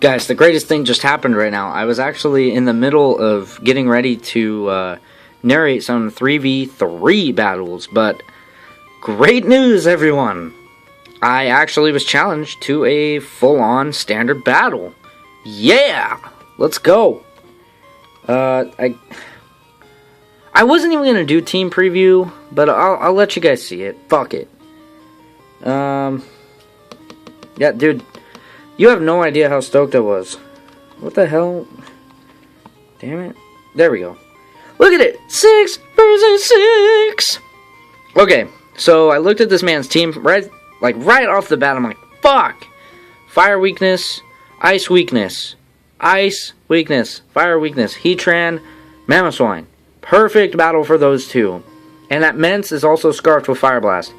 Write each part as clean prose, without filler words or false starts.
Guys, the greatest thing just happened right now. I was actually in the middle of getting ready to narrate some 3v3 battles, but great news, everyone! I actually was challenged to a full-on standard battle. Yeah! Let's go! I wasn't even gonna do team preview, but I'll let you guys see it. Fuck it. Yeah, dude. You have no idea how stoked I was. What the hell? Damn it. There we go. Look at it! 6 versus 6! Okay, so I looked at this man's team right off the bat. I'm like, fuck! Fire weakness, ice weakness, ice weakness, fire weakness, Heatran, Mamoswine. Perfect battle for those two. And that Mence is also scarfed with Fire Blast.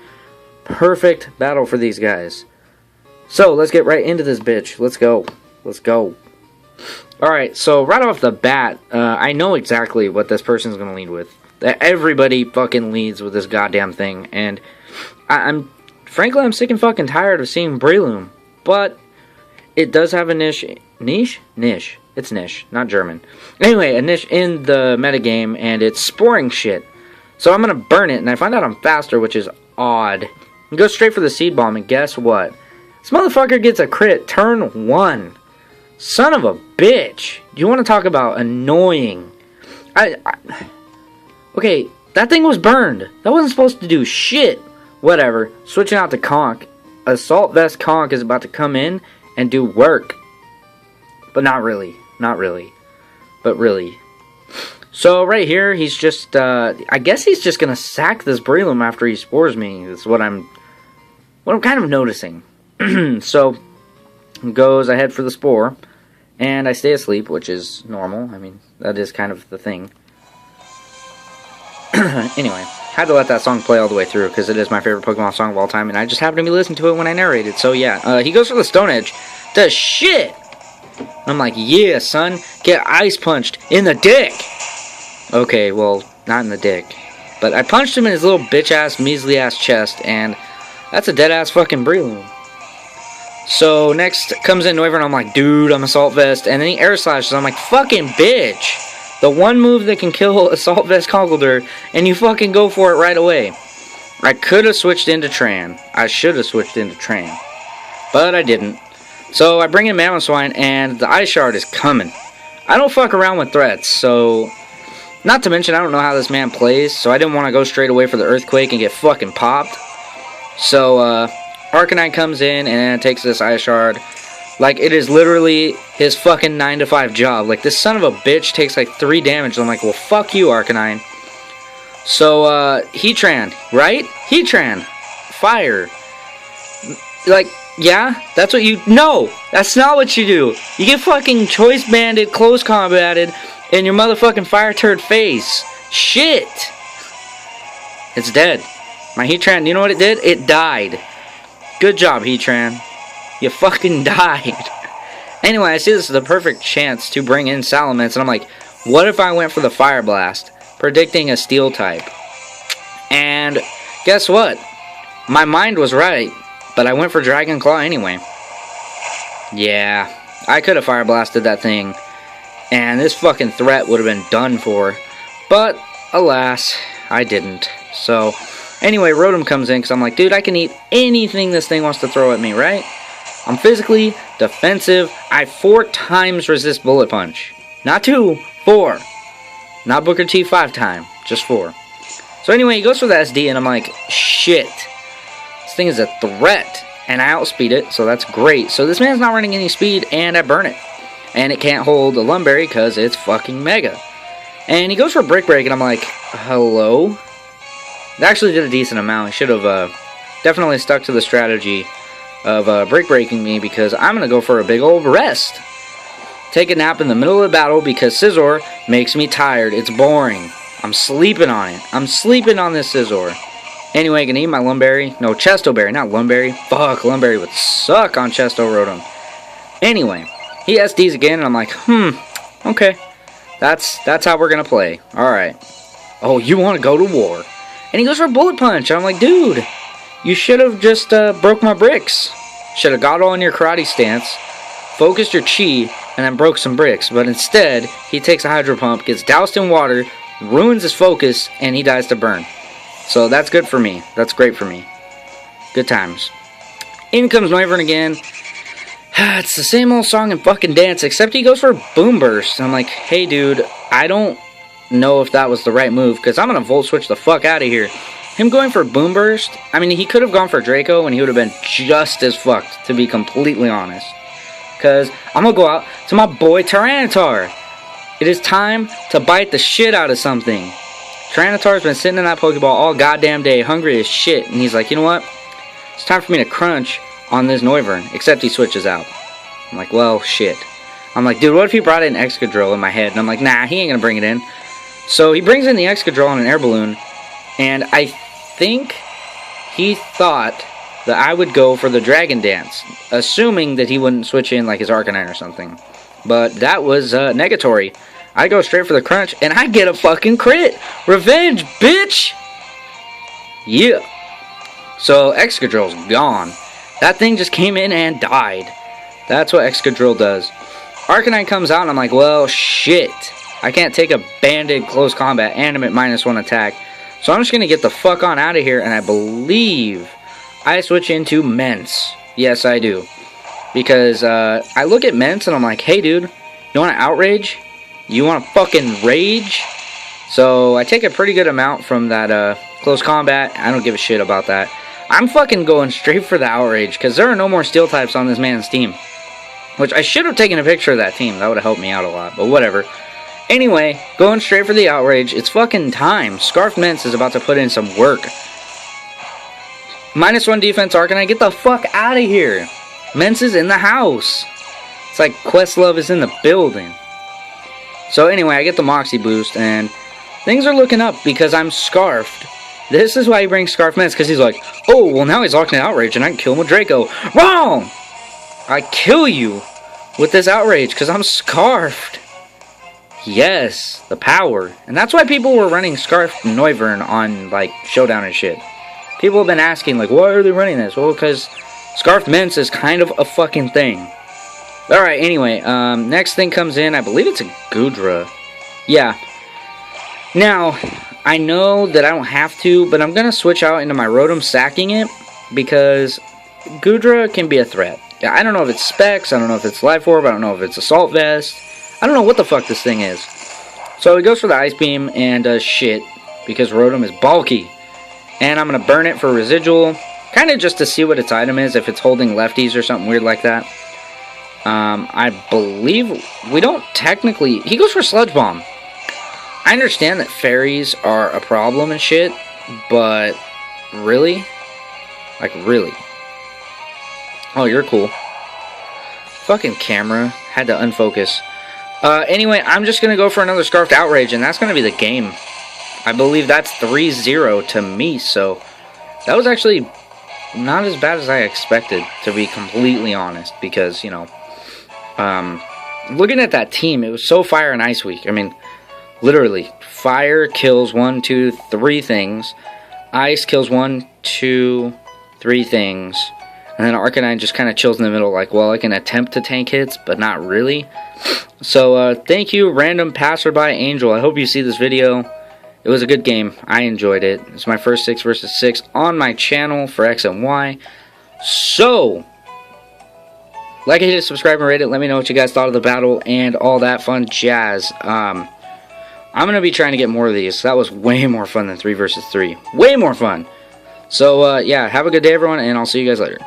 Perfect battle for these guys. So, let's get right into this bitch. Let's go. Let's go. Alright, so right off the bat, I know exactly what this person's gonna lead with. Everybody fucking leads with this goddamn thing. And frankly, I'm sick and fucking tired of seeing Breloom. But it does have a niche. Niche? Niche. It's niche, not German. Anyway, a niche in the metagame, and it's sporing shit. So I'm gonna burn it, and I find out I'm faster, which is odd. And go straight for the Seed Bomb, and guess what? This motherfucker gets a crit turn 1. Son of a bitch. You want to talk about annoying? Okay, that thing was burned. That wasn't supposed to do shit. Whatever. Switching out to Conk. Assault Vest Conk is about to come in and do work. But not really. Not really. But really. So right here, he's just, I guess he's just going to sack this Breloom after he spores me. That's what I'm kind of noticing. So, goes ahead for the Spore, and I stay asleep, which is normal. I mean, that is kind of the thing. Anyway, had to let that song play all the way through, because it is my favorite Pokemon song of all time, and I just happened to be listening to it when I narrated. So yeah, he goes for the Stone Edge. Does shit! I'm like, yeah, son, get ice punched in the dick! Okay, well, not in the dick. But I punched him in his little bitch-ass, measly-ass chest, and that's a dead-ass fucking Breloom. So, next comes in Noivern, I'm like, dude, I'm Assault Vest, and then he Air Slashes, I'm like, fucking bitch! The one move that can kill Assault Vest Conkeldurr, and you fucking go for it right away. I could have switched into Tran. I should have switched into Tran. But I didn't. So, I bring in Mamoswine, and the Ice Shard is coming. I don't fuck around with threats, so... Not to mention, I don't know how this man plays, so I didn't want to go straight away for the Earthquake and get fucking popped. So, Arcanine comes in and takes this Ice Shard. Like, it is literally his fucking 9-to-5 job. Like, this son of a bitch takes like 3 damage. I'm like, well, fuck you, Arcanine. So, Heatran, right? Heatran. Fire. Like, yeah? That's what you... No! That's not what you do! You get fucking Choice Banded, Close Combated, in your motherfucking Fire Turd face. Shit! It's dead. My Heatran, you know what it did? It died. Good job, Heatran. You fucking died. Anyway, I see this is the perfect chance to bring in Salamence, and I'm like, what if I went for the Fire Blast? Predicting a Steel type. And guess what? My mind was right, but I went for Dragon Claw anyway. Yeah, I could have Fire Blasted that thing, and this fucking threat would have been done for. But, alas, I didn't. So... Anyway, Rotom comes in, because I'm like, dude, I can eat anything this thing wants to throw at me, right? I'm physically defensive. I 4 times resist Bullet Punch. Not 2, 4. Not Booker T 5 time, just 4. So anyway, he goes for the SD, and I'm like, shit. This thing is a threat. And I outspeed it, so that's great. So this man's not running any speed, and I burn it. And it can't hold the Lumberry, because it's fucking Mega. And he goes for Brick Break, and I'm like, hello? It actually did a decent amount. I should have definitely stuck to the strategy of Brick Breaking me, because I'm going to go for a big old rest. Take a nap in the middle of the battle because Scizor makes me tired. It's boring. I'm sleeping on it. I'm sleeping on this Scizor. Anyway, gonna eat my Lumberry. No, Chesto Berry, not Lumberry. Fuck, Lumberry would suck on Chesto Rotom. Anyway, he SDs again, and I'm like, okay. That's how we're gonna play. Alright. Oh, you want to go to war. And he goes for a Bullet Punch. I'm like, dude, you should have just broke my bricks. Should have got all in your karate stance. focused your chi, and then broke some bricks. But instead, he takes a hydro pump, gets doused in water, ruins his focus, and he dies to burn. So that's good for me. That's great for me. Good times. In comes Wyvern again. It's the same old song and fucking dance, except he goes for a boom burst. I'm like, hey dude, I don't know if that was the right move, because I'm going to volt switch the fuck out of here. Him going for boom burst, I mean, he could have gone for Draco and he would have been just as fucked, to be completely honest. Because I'm going to go out to my boy Tyranitar. It is time to bite the shit out of something. Tyranitar's been sitting in that Pokeball all goddamn day, hungry as shit, and he's like, you know what? It's time for me to crunch on this Noivern, except he switches out. I'm like, well, shit. I'm like, dude, what if he brought in Excadrill in my head? And I'm like, nah, he ain't gonna bring it in. So he brings in the Excadrill on an air balloon, and I think he thought that I would go for the Dragon Dance, assuming that he wouldn't switch in like his Arcanine or something. But that was negatory. I go straight for the crunch, and I get a fucking crit! Revenge, bitch! Yeah. So Excadrill's gone. That thing just came in and died. That's what Excadrill does. Arcanine comes out and I'm like, well, shit. I can't take a banded close combat and I'm at -1 attack. So I'm just going to get the fuck on out of here, and I believe I switch into Mence. Yes, I do. Because I look at Mence and I'm like, hey dude, you want to outrage? You want to fucking rage? So I take a pretty good amount from that close combat. I don't give a shit about that. I'm fucking going straight for the outrage, because there are no more steel types on this man's team. Which I should have taken a picture of that team. That would have helped me out a lot, but whatever. Anyway, going straight for the outrage. It's fucking time. Scarf Mence is about to put in some work. -1 defense Arcanine. Get the fuck out of here. Mence is in the house. It's like Questlove is in the building. So anyway, I get the Moxie boost, and things are looking up because I'm scarfed. This is why he brings Scarf Mence, because he's like, oh, well now he's locked in Outrage and I can kill him with Draco. Wrong! I kill you with this Outrage because I'm scarfed. Yes, the power. And that's why people were running Scarf Noivern on, like, Showdown and shit. People have been asking, like, why are they running this? Well, because Scarf Mence is kind of a fucking thing. Alright, anyway, next thing comes in. I believe it's a Goodra. Yeah. Now, I know that I don't have to, but I'm going to switch out into my Rotom, sacking it, because Goodra can be a threat. I don't know if it's Specs, I don't know if it's Life Orb, I don't know if it's Assault Vest. I don't know what the fuck this thing is. So he goes for the Ice Beam and does shit, because Rotom is bulky. And I'm going to burn it for residual, kind of just to see what its item is, if it's holding lefties or something weird like that. I believe we don't technically... He goes for Sludge Bomb. I understand that fairies are a problem and shit, but really? Like, really? Oh, you're cool. Fucking camera. Had to unfocus. Anyway, I'm just going to go for another Scarfed Outrage, and that's going to be the game. I believe that's 3-0 to me, so that was actually not as bad as I expected, to be completely honest, because, you know, looking at that team, it was so Fire and Ice weak. I mean, literally, Fire kills 1, 2, 3 things, Ice kills 1, 2, 3 things, and then Arcanine just kind of chills in the middle, like, well, I can attempt to tank hits, but not really. So, thank you, random passerby Angel. I hope you see this video. It was a good game. I enjoyed it. It's my first 6 versus 6 on my channel for X and Y. So, like it, hit, subscribe, and rate it. Let me know what you guys thought of the battle and all that fun jazz. I'm going to be trying to get more of these. That was way more fun than 3 versus 3. Way more fun. So, yeah, have a good day, everyone, and I'll see you guys later.